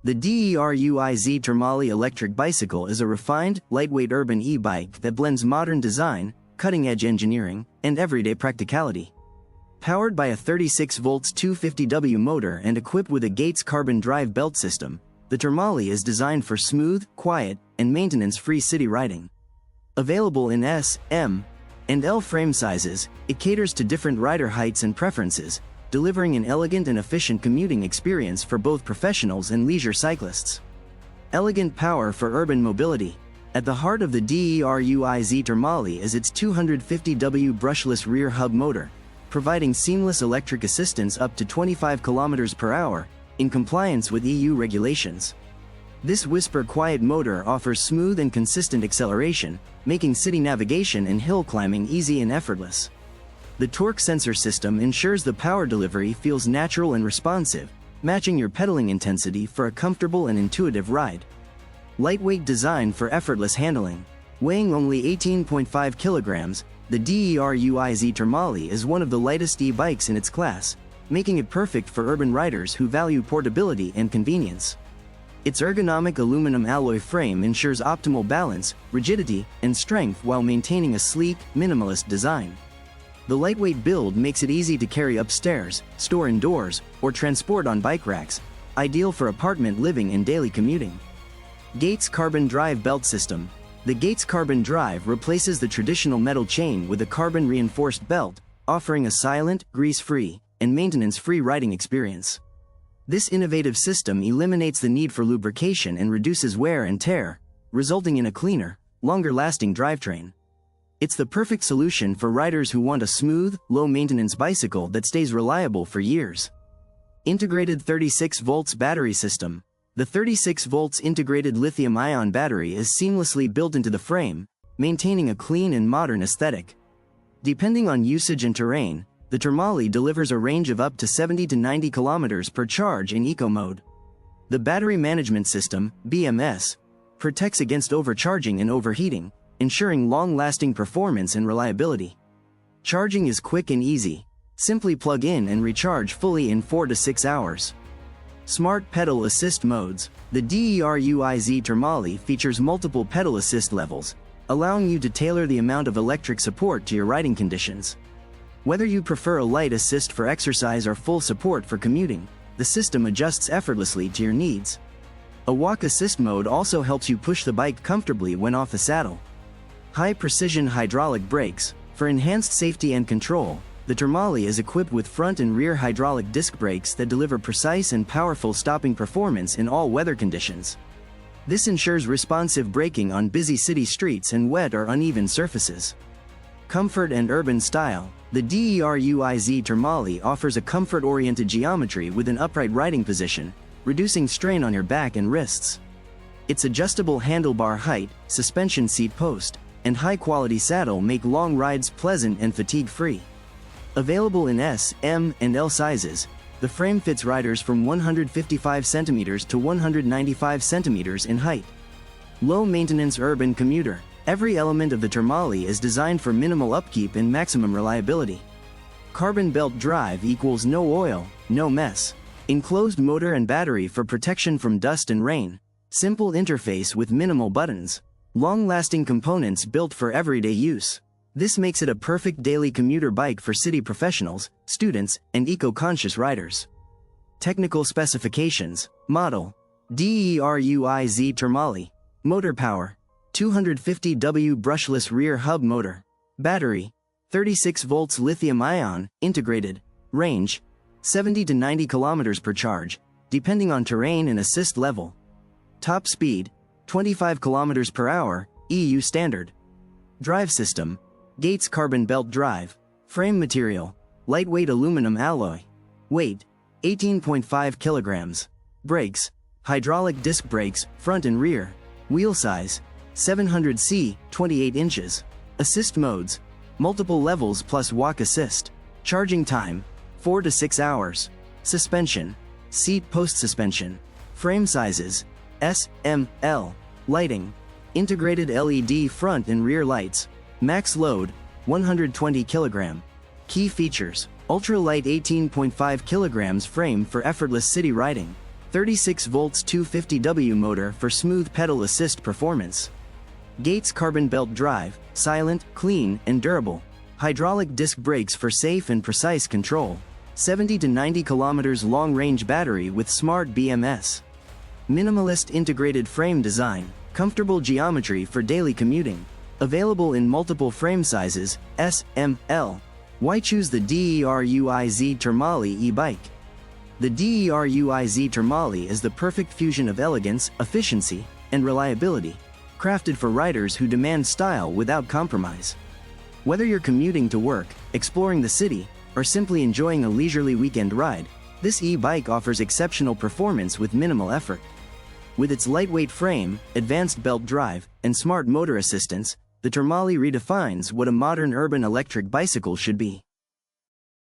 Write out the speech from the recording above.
The DERUIZ Turmali Electric Bicycle is a refined, lightweight urban e-bike that blends modern design, cutting-edge engineering, and everyday practicality. Powered by a 36-volt 250W motor and equipped with a Gates carbon drive belt system, the Turmali is designed for smooth, quiet, and maintenance-free city riding. Available in S, M, and L frame sizes, it caters to different rider heights and preferences, delivering an elegant and efficient commuting experience for both professionals and leisure cyclists. Elegant power for urban mobility. At the heart of the DERUIZ Turmali is its 250W brushless rear hub motor, providing seamless electric assistance up to 25 km per hour, in compliance with EU regulations. This whisper-quiet motor offers smooth and consistent acceleration, making city navigation and hill climbing easy and effortless. The torque sensor system ensures the power delivery feels natural and responsive, matching your pedaling intensity for a comfortable and intuitive ride. Lightweight design for effortless handling. Weighing only 18.5 kilograms, the DERUIZ Turmali is one of the lightest e-bikes in its class, making it perfect for urban riders who value portability and convenience. Its ergonomic aluminum alloy frame ensures optimal balance, rigidity, and strength while maintaining a sleek, minimalist design. The lightweight build makes it easy to carry upstairs, store indoors, or transport on bike racks, ideal for apartment living and daily commuting. Gates Carbon Drive Belt System. The Gates Carbon Drive replaces the traditional metal chain with a carbon-reinforced belt, offering a silent, grease-free, and maintenance-free riding experience. This innovative system eliminates the need for lubrication and reduces wear and tear, resulting in a cleaner, longer-lasting drivetrain. It's the perfect solution for riders who want a smooth, low-maintenance bicycle that stays reliable for years. Integrated 36 volts battery system. The 36 volts integrated lithium-ion battery is seamlessly built into the frame, maintaining a clean and modern aesthetic. Depending on usage and terrain, the Turmali delivers a range of up to 70 to 90 km per charge in eco mode. The battery management system, BMS, protects against overcharging and overheating, ensuring long-lasting performance and reliability. Charging is quick and easy. Simply plug in and recharge fully in 4 to 6 hours. Smart pedal assist modes. The DERUIZ Turmali features multiple pedal assist levels, allowing you to tailor the amount of electric support to your riding conditions. Whether you prefer a light assist for exercise or full support for commuting, the system adjusts effortlessly to your needs. A walk assist mode also helps you push the bike comfortably when off the saddle. High-precision hydraulic brakes. For enhanced safety and control, the Turmali is equipped with front and rear hydraulic disc brakes that deliver precise and powerful stopping performance in all weather conditions. This ensures responsive braking on busy city streets and wet or uneven surfaces. Comfort and urban style. The DERUIZ Turmali offers a comfort-oriented geometry with an upright riding position, reducing strain on your back and wrists. Its adjustable handlebar height, suspension seat post, and high-quality saddle make long rides pleasant and fatigue-free. Available in S, M, and L sizes, the frame fits riders from 155 cm to 195 cm in height. Low-maintenance urban commuter. Every element of the Turmali is designed for minimal upkeep and maximum reliability. Carbon belt drive equals no oil, no mess. Enclosed motor and battery for protection from dust and rain. Simple interface with minimal buttons. Long-lasting components built for everyday use. This makes it a perfect daily commuter bike for city professionals, students, and eco-conscious riders. Technical specifications. Model: DERUIZ Turmali. Motor power: 250W brushless rear hub motor. Battery: 36 volts lithium-ion, integrated. Range: 70 to 90 km per charge, depending on terrain and assist level. Top speed: 25 km per hour, EU standard. Drive system: Gates carbon belt drive. Frame material: lightweight aluminum alloy. Weight: 18.5 kilograms. Brakes: hydraulic disc brakes, front and rear. Wheel size: 700c, 28 inches. Assist modes: multiple levels plus walk assist. Charging time: 4 to 6 hours. Suspension: seat post suspension. Frame sizes: S, M, L. Lighting: integrated LED front and rear lights. Max load: 120 kg. Key features: ultra-light 18.5 kg frame for effortless city riding. 36 volts 250W motor for smooth pedal assist performance. Gates carbon belt drive, silent, clean, and durable. Hydraulic disc brakes for safe and precise control. 70 to 90 kilometers long-range battery with smart BMS. Minimalist integrated frame design, comfortable geometry for daily commuting. Available in multiple frame sizes, S, M, L. Why choose the DERUIZ Turmali e-bike? The DERUIZ Turmali is the perfect fusion of elegance, efficiency, and reliability, crafted for riders who demand style without compromise. Whether you're commuting to work, exploring the city, or simply enjoying a leisurely weekend ride, this e-bike offers exceptional performance with minimal effort. With its lightweight frame, advanced belt drive, and smart motor assistance, the Turmali redefines what a modern urban electric bicycle should be.